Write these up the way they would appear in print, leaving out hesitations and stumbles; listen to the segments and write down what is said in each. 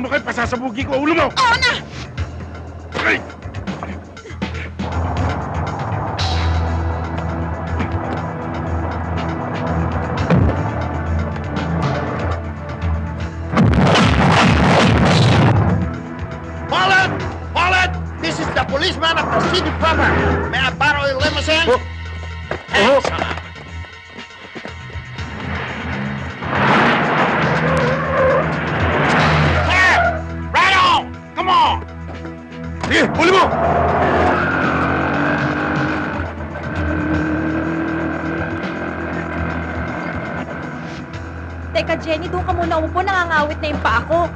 kayo, pasasabugi ko ang ulo mo! Oo na! Ay! Hold it! Hold it! This is the policeman of the city proper. May I borrow your limousine? Thanks. Sir! Right on! Come on! Sige, huli mo! Teka, Jenny, doon ka muna umupo. Nangangawit na yung paa ko.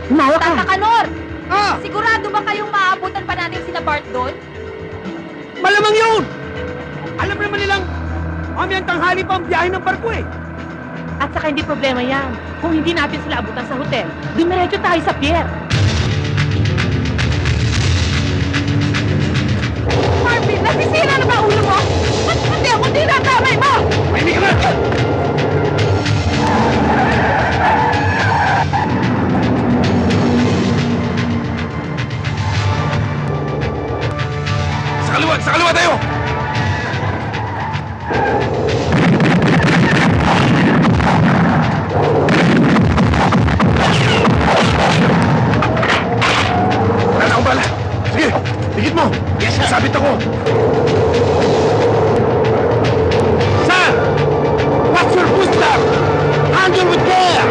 Humawa ka! Tata Kanor! Ah! Sigurado ba kayong maaabutan pa natin sina Bart doon? Malamang yun! Alam naman nilang mamayang tanghali pa ang biyahe ng barko eh. At saka hindi problema yan. Kung hindi natin sila abutan sa hotel, dumiretso tayo sa pier. Marvin, nasisira na ba ulo mo? Hindi ako tinatamay mo! Hindi ka na! Sa kaliwa tayo! Wala na akong bala. Sige, higit mo. Yes, sir. Sabit ako. Sir! What's your footstep? Handle with care!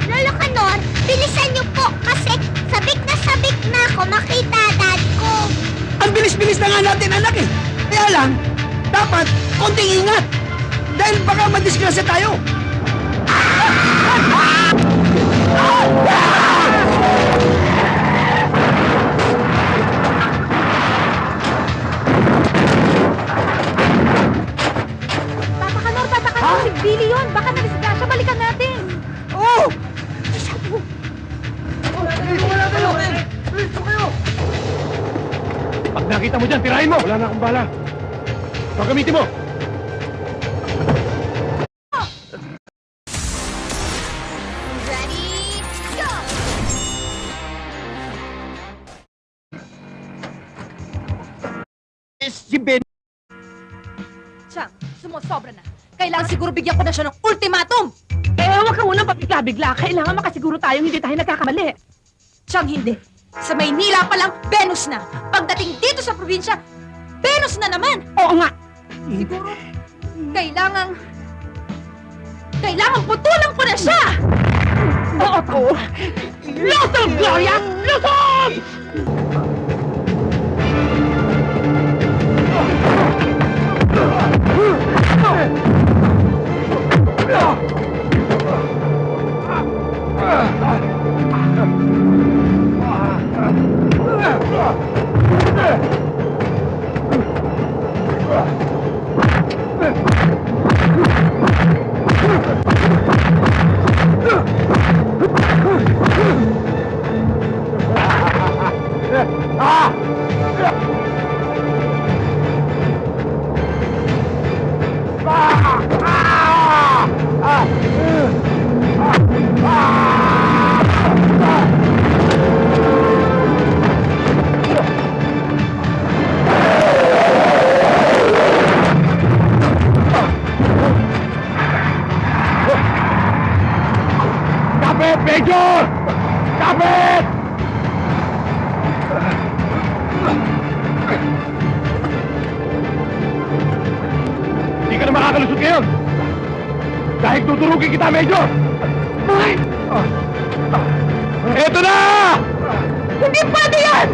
Lolo Kanor, bilisan niyo po kasi sabik na ako makita dad ko. Ang bilis-bilis na nga natin, anak eh. Kaya lang, dapat konting ingat. Dahil baka madisgrasya tayo. Tata Kanor, si Billy yun. Baka nadisgrasya, balikan natin. Oo! Pag nakita mo dyan, tirahin mo! Wala na akong bala. Pagamitin mo! Ready, go! Si Ben. Chang, sumusobra na. Kailangan siguro bigyan ko na siya ng ultimatum. Huwag ka munang papigla-bigla. Kailangan makasiguro tayong hindi tayo nagkakamali. Chang, hindi. Sa Maynila pa lang, Venus na. Pagdating dito sa probinsya, Venus na naman. Oo nga. Siguro, kailangan putulan ko na siya! Oo to. Lutong, Gloria! Lutong! Kapit, Major! Kapit! Hindi ka na makakalusot ngayon! Dahil tuturugin kita, Major! Ay! Eto na! Hindi pwede yan!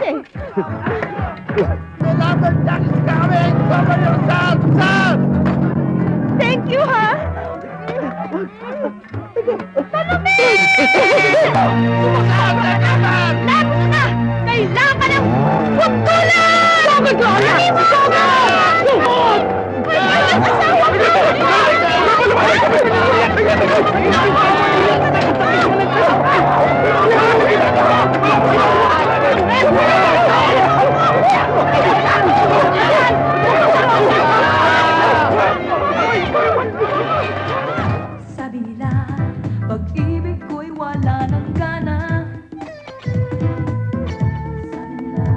eh. The lumberjack is coming! Cover yourself, son! Thank you, ha? Sumusahod na naman! Labo na! Kailangan ka ng pagtulan! Sumod, Gloria! Sumod! Sabi nila, pag-ibig ko'y wala ng gana. Sabi nila,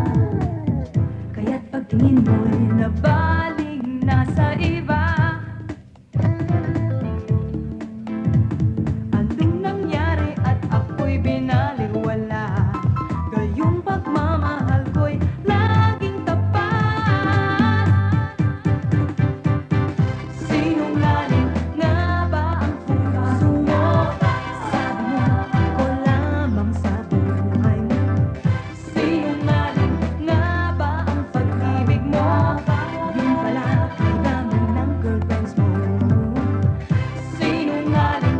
kaya't pagtingin mo'y nabaling nasa iba. Anong nangyari at ako'y binaliwala? Gayong pagmamahal ko'y laging tapat. Sinungaling nga ba ang puso mo? Sabi mo, ako lamang sa buhay mo. Sinungaling nga ba ang pag-ibig mo? Yun pala ay dami ng girlfriends mo. Sinungaling